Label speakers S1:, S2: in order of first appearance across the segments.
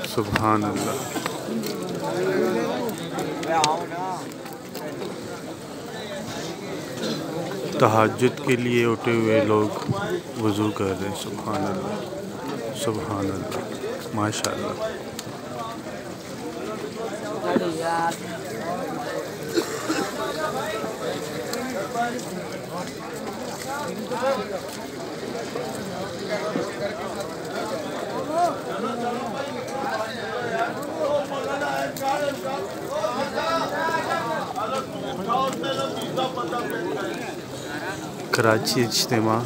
S1: सुभान अल्लाह। तहज्जुद के लिए उठे हुए लोग वज़ू कर रहे हैं। सुभान अल्लाह, सुभान अल्लाह, माशाअल्लाह। कराची इज्तिमा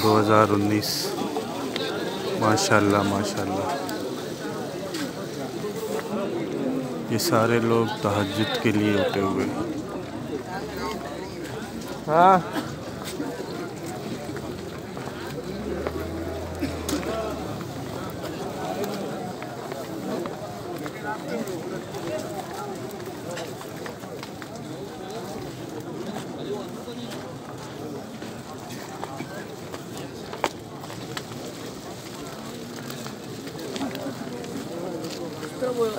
S1: 2019। माशाअल्लाह माशाअल्लाह। ये सारे लोग तहज्जुद के लिए उठे हुए। हाँ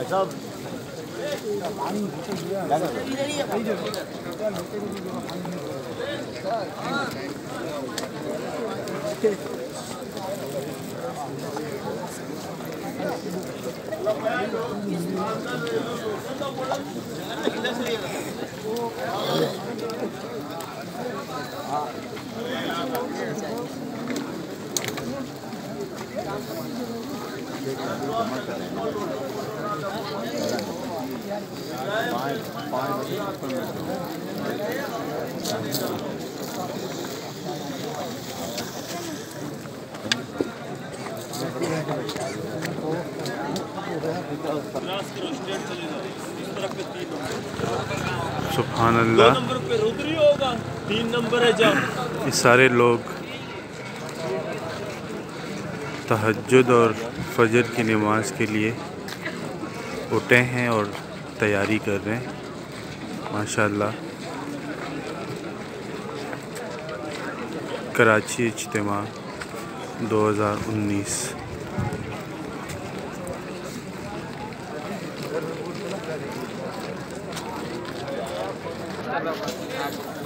S1: अच्छा सुभान अल्लाह।
S2: 2 नंबर पे रुद्री होगा, 3 नंबर है जा।
S1: ये सारे लोग तहज्जुद और फजर की नमाज के लिए उठे हैं और तैयारी कर रहे हैं। माशाअल्लाह। कराची इज्तिमा 2019।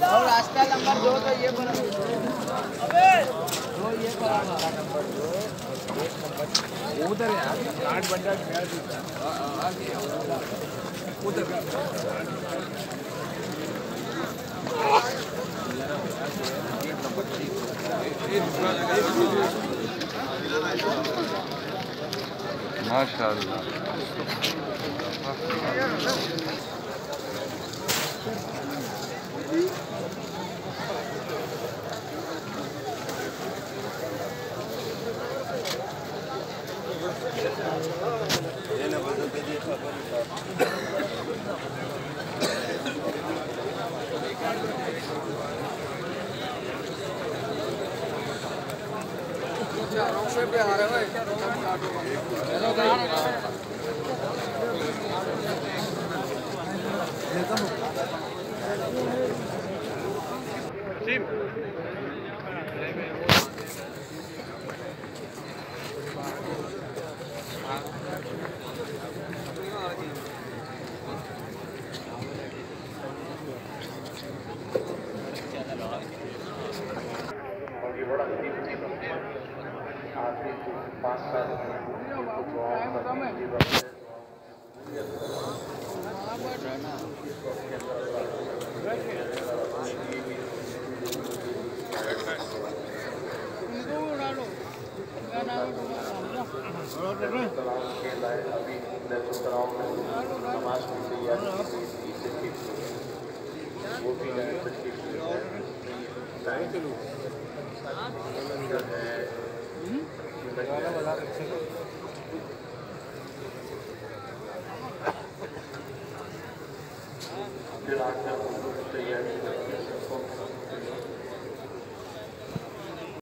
S3: और रास्ता नंबर 2 तो ये बना। अबे तो ये बना नंबर 2 उधर यार 8 बंदा उधर।
S1: माशाअल्लाह।
S3: पे आ रहा है
S4: फिर